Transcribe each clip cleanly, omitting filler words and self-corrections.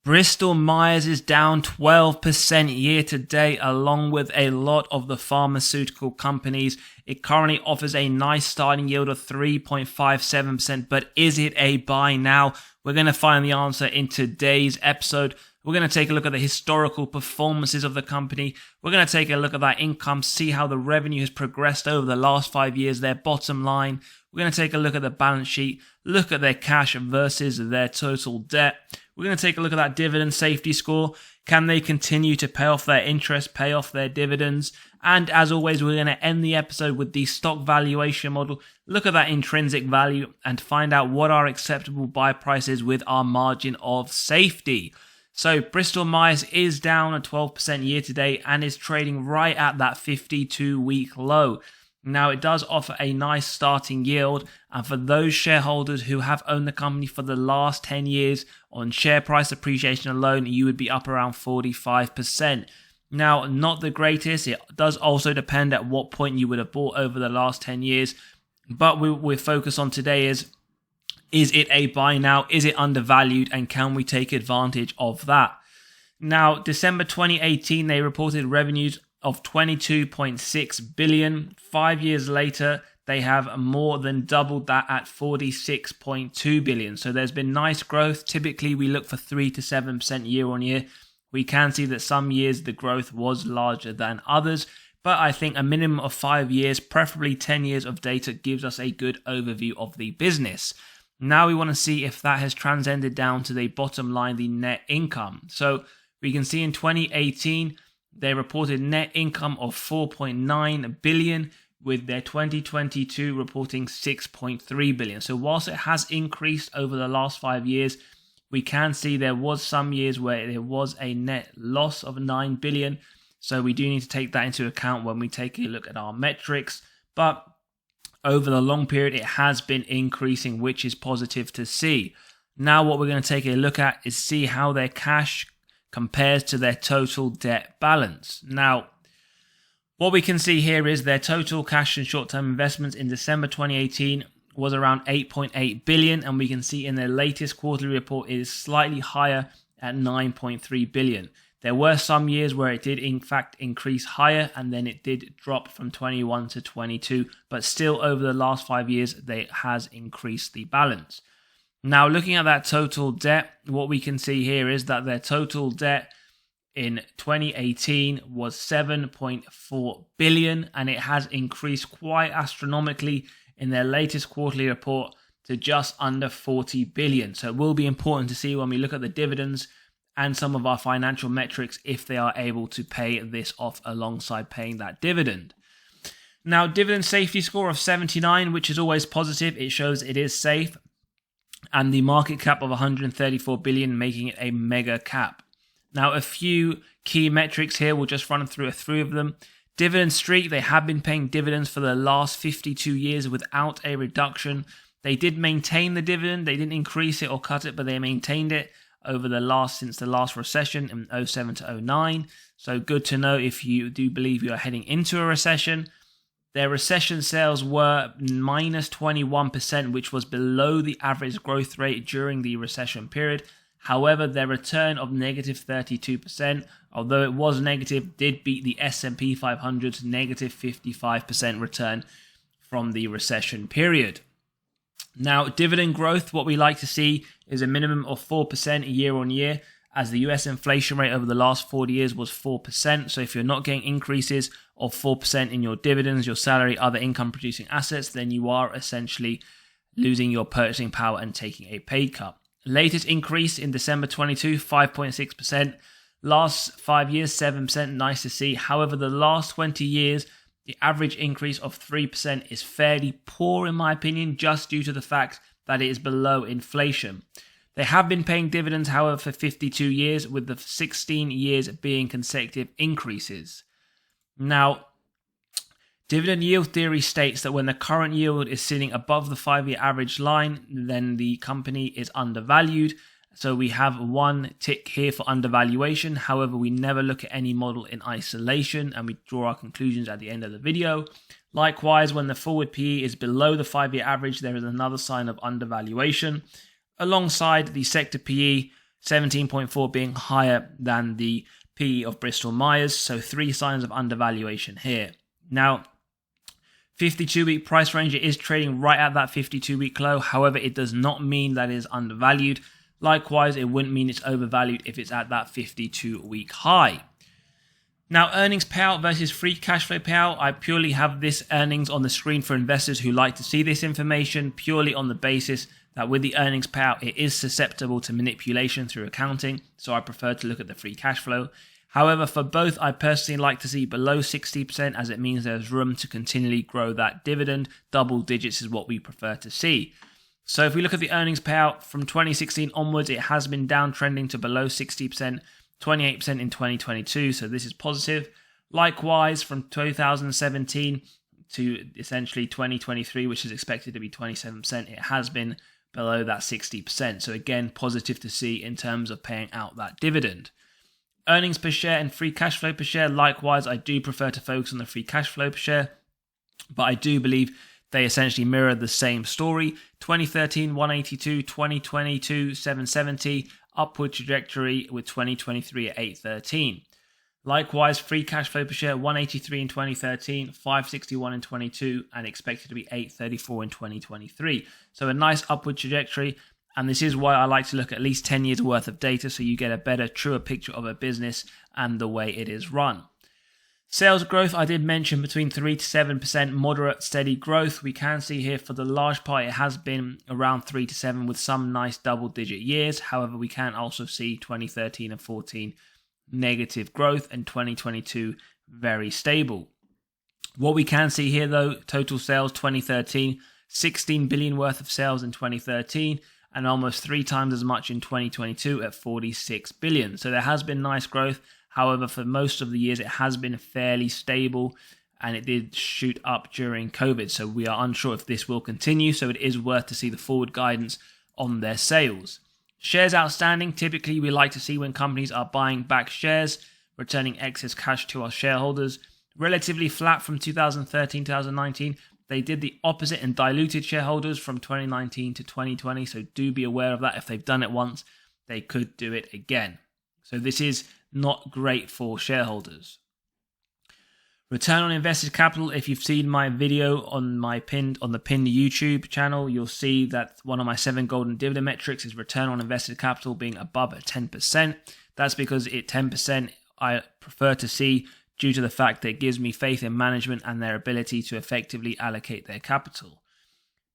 Bristol Myers is down 12% year to date, along with a lot of the pharmaceutical companies. It currently offers a nice starting yield of 3.57%, but is it a buy now? We're going to find the answer in today's episode. We're going to take a look at the historical performances of the company. We're going to take a look at that income, see how the revenue has progressed over the last 5 years, their bottom line. We're going to take a look at the balance sheet, look at their cash versus their total debt. We're going to take a look at that dividend safety score. Can they continue to pay off their interest, pay off their dividends? And as always, we're going to end the episode with the stock valuation model. Look at that intrinsic value and find out what our acceptable buy price is with our margin of safety. So Bristol Myers is down at 12% year to date and is trading right at that 52-week low. Now, it does offer a nice starting yield, and for those shareholders who have owned the company for the last 10 years, on share price appreciation alone, you would be up around 45%. Now, not the greatest. It does also depend at what point you would have bought over the last 10 years, but we're focused on today is it a buy now? Is it undervalued, and can we take advantage of that? Now, December 2018, they reported revenues of 22.6 billion. 5 years later, they have more than doubled that at 46.2 billion. So there's been nice growth. Typically, we look for 3 to 7% year on year. We can see that some years the growth was larger than others, but I think a minimum of 5 years, preferably 10 years of data, gives us a good overview of the business. Now we want to see if that has transcended down to the bottom line, the net income. So we can see in 2018, they reported net income of 4.9 billion, with their 2022 reporting 6.3 billion. So whilst it has increased over the last 5 years, we can see there was some years where there was a net loss of 9 billion. So we do need to take that into account when we take a look at our metrics. But over the long period, it has been increasing, which is positive to see. Now what we're going to take a look at is see how their cash compares to their total debt balance. Now, what we can see here is their total cash and short-term investments in December 2018 was around 8.8 billion, and we can see in their latest quarterly report it is slightly higher at 9.3 billion. There were some years where it did in fact increase higher, and then it did drop from 21 to 22, but still over the last 5 years, it has increased the balance. Now, looking at that total debt, what we can see here is that their total debt in 2018 was 7.4 billion, and it has increased quite astronomically in their latest quarterly report to just under 40 billion. So it will be important to see when we look at the dividends and some of our financial metrics if they are able to pay this off alongside paying that dividend. Now, dividend safety score of 79, which is always positive. It shows it is safe. And the market cap of 134 billion, making it a mega cap. Now, a few key metrics here. We'll just run through a few of them. Dividend streak, they have been paying dividends for the last 52 years without a reduction. They did maintain the dividend. They didn't increase it or cut it, but they maintained it since the last recession in 07 to 09. So good to know if you do believe you are heading into a recession. Their recession sales were minus 21%, which was below the average growth rate during the recession period. However, their return of negative 32%, although it was negative, did beat the S&P 500's negative 55% return from the recession period. Now, dividend growth, what we like to see is a minimum of 4% year on year, as the US inflation rate over the last 40 years was 4%. So if you're not getting increases of 4% in your dividends, your salary, other income producing assets, then you are essentially losing your purchasing power and taking a pay cut. Latest increase in December 22, 5.6%. Last 5 years, 7%. Nice to see. However, the last 20 years, the average increase of 3% is fairly poor in my opinion, just due to the fact that it is below inflation. They have been paying dividends, however, for 52 years, with the 16 years being consecutive increases. Now, dividend yield theory states that when the current yield is sitting above the 5-year average line, then the company is undervalued. So we have one tick here for undervaluation. However, we never look at any model in isolation, and we draw our conclusions at the end of the video. Likewise, when the forward PE is below the 5-year average, there is another sign of undervaluation. Alongside the sector PE, 17.4 being higher than the PE of Bristol Myers, so 3 signs of undervaluation here. Now, 52-week price range, it is trading right at that 52-week low. However, it does not mean that it is undervalued. Likewise, it wouldn't mean it's overvalued if it's at that 52-week high. Now, earnings payout versus free cash flow payout. I purely have this earnings on the screen for investors who like to see this information purely on the basis that with the earnings payout, it is susceptible to manipulation through accounting. So I prefer to look at the free cash flow. However, for both, I personally like to see below 60% as it means there's room to continually grow that dividend. Double digits is what we prefer to see. So if we look at the earnings payout from 2016 onwards, it has been downtrending to below 60%, 28% in 2022. So this is positive. Likewise, from 2017 to essentially 2023, which is expected to be 27%, it has been below that 60%. So again, positive to see in terms of paying out that dividend. Earnings per share and free cash flow per share. Likewise, I do prefer to focus on the free cash flow per share, but I do believe they essentially mirror the same story. 2013, 182, 2022, 770, upward trajectory with 2023 at 813. Likewise, free cash flow per share, 183 in 2013, 561 in 22, and expected to be 834 in 2023. So a nice upward trajectory. And this is why I like to look at least 10 years worth of data so you get a better, truer picture of a business and the way it is run. Sales growth, I did mention between 3 to 7% moderate steady growth. We can see here for the large part it has been around 3 to 7 with some nice double digit years. However, we can also see 2013 and 14 negative growth and 2022 very stable. What we can see here though, total sales 2013, 16 billion worth of sales in 2013 and almost 3 times as much in 2022 at 46 billion. So there has been nice growth. However, for most of the years, it has been fairly stable and it did shoot up during COVID. So we are unsure if this will continue. So it is worth to see the forward guidance on their sales. Shares outstanding. Typically, we like to see when companies are buying back shares, returning excess cash to our shareholders. Relatively flat from 2013, 2019. They did the opposite and diluted shareholders from 2019 to 2020. So do be aware of that. If they've done it once, they could do it again. So this is not great for shareholders. Return on invested capital. If you've seen my video on the pinned YouTube channel, you'll see that one of my 7 golden dividend metrics is return on invested capital being above at 10%. That's because 10% I prefer to see due to the fact that it gives me faith in management and their ability to effectively allocate their capital.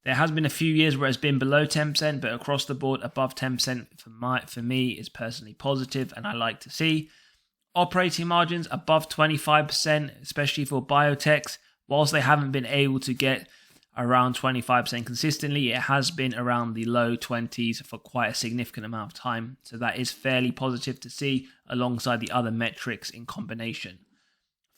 There has been a few years where it's been below 10%, but across the board, above 10% for me is personally positive, and I like to see. Operating margins above 25%, especially for biotechs. Whilst they haven't been able to get around 25% consistently, it has been around the low 20s for quite a significant amount of time. So that is fairly positive to see alongside the other metrics in combination.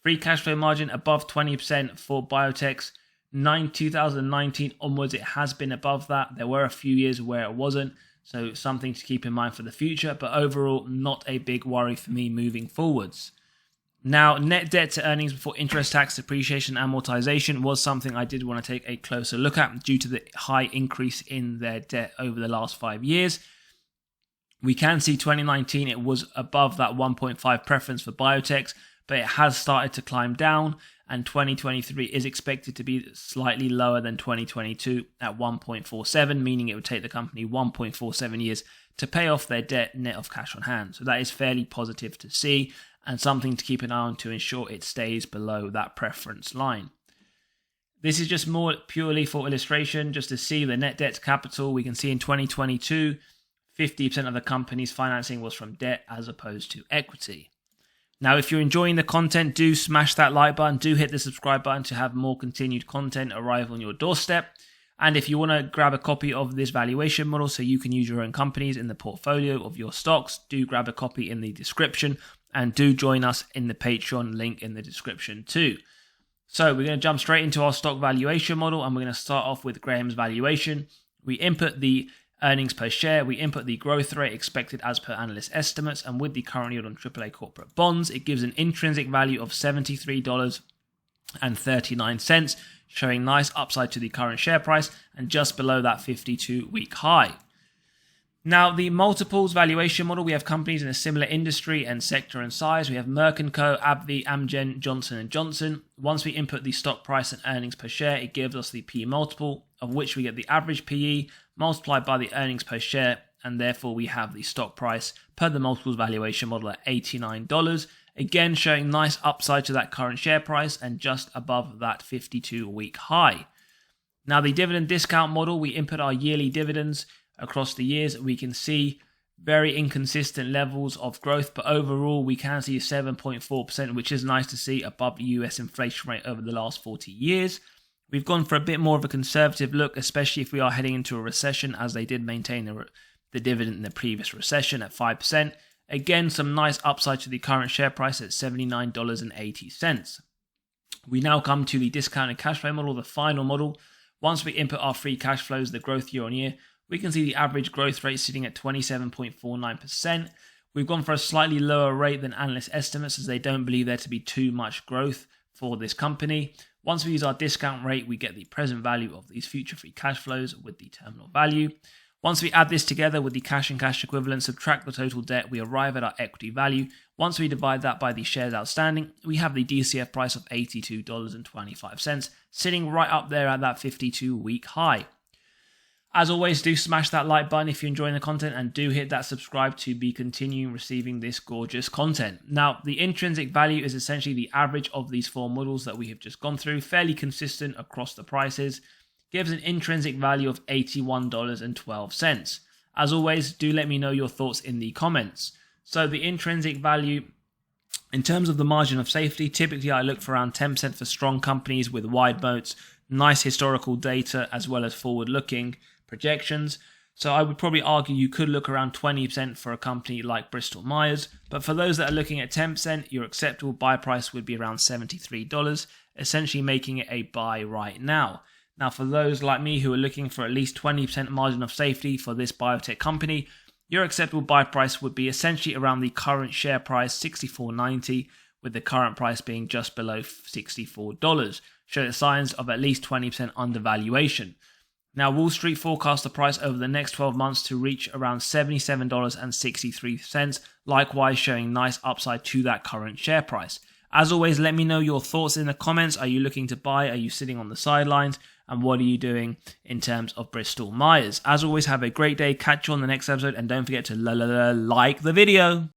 Free cash flow margin above 20% for biotechs. 2019 onwards, it has been above that. There were a few years where it wasn't, so something to keep in mind for the future, but overall, not a big worry for me moving forwards. Now, net debt to earnings before interest, tax, depreciation, amortization was something I did want to take a closer look at due to the high increase in their debt over the last 5 years. We can see 2019, it was above that 1.5 preference for biotechs, but it has started to climb down, and 2023 is expected to be slightly lower than 2022 at 1.47, meaning it would take the company 1.47 years to pay off their debt net of cash on hand. So that is fairly positive to see and something to keep an eye on to ensure it stays below that preference line. This is just more purely for illustration, just to see the net debt to capital. We can see in 2022, 50% of the company's financing was from debt as opposed to equity. Now, if you're enjoying the content, do smash that like button, do hit the subscribe button to have more continued content arrive on your doorstep. And if you want to grab a copy of this valuation model so you can use your own companies in the portfolio of your stocks, do grab a copy in the description and do join us in the Patreon link in the description too. So we're going to jump straight into our stock valuation model and we're going to start off with Graham's valuation. We input the earnings per share, we input the growth rate expected as per analyst estimates, and with the current yield on AAA corporate bonds, it gives an intrinsic value of $73.39, showing nice upside to the current share price and just below that 52-week high. Now, the multiples valuation model, we have companies in a similar industry and sector and size. We have Merck & Co., AbbVie, Amgen, Johnson & Johnson. Once we input the stock price and earnings per share, it gives us the PE multiple, of which we get the average PE multiplied by the earnings per share, and therefore we have the stock price per the multiples valuation model at $89. Again, showing nice upside to that current share price and just above that 52-week high. Now, the dividend discount model, we input our yearly dividends across the years. We can see very inconsistent levels of growth, but overall we can see 7.4%, which is nice to see above the US inflation rate over the last 40 years. We've gone for a bit more of a conservative look, especially if we are heading into a recession, as they did maintain the dividend in the previous recession at 5%. Again, some nice upside to the current share price at $79.80. We now come to the discounted cash flow model, the final model. Once we input our free cash flows, the growth year on year, we can see the average growth rate sitting at 27.49%. We've gone for a slightly lower rate than analyst estimates, as they don't believe there to be too much growth for this company. Once we use our discount rate, we get the present value of these future free cash flows with the terminal value. Once we add this together with the cash and cash equivalents, subtract the total debt, we arrive at our equity value. Once we divide that by the shares outstanding, we have the DCF price of $82.25, sitting right up there at that 52-week high. As always, do smash that like button if you're enjoying the content, and do hit that subscribe to be continuing receiving this gorgeous content. Now, the intrinsic value is essentially the average of these four models that we have just gone through, fairly consistent across the prices. Gives an intrinsic value of $81.12. As always, do let me know your thoughts in the comments. So the intrinsic value, in terms of the margin of safety, typically I look for around 10% for strong companies with wide moats, nice historical data, as well as forward-looking projections. So I would probably argue you could look around 20% for a company like Bristol Myers. But for those that are looking at 10%, your acceptable buy price would be around $73, essentially making it a buy right now. Now, for those like me who are looking for at least 20% margin of safety for this biotech company, your acceptable buy price would be essentially around the current share price, $64.90, with the current price being just below $64, showing signs of at least 20% undervaluation. Now, Wall Street forecasts the price over the next 12 months to reach around $77.63, likewise showing nice upside to that current share price. As always, let me know your thoughts in the comments. Are you looking to buy? Are you sitting on the sidelines? And what are you doing in terms of Bristol Myers? As always, have a great day. Catch you on the next episode. And don't forget to like the video.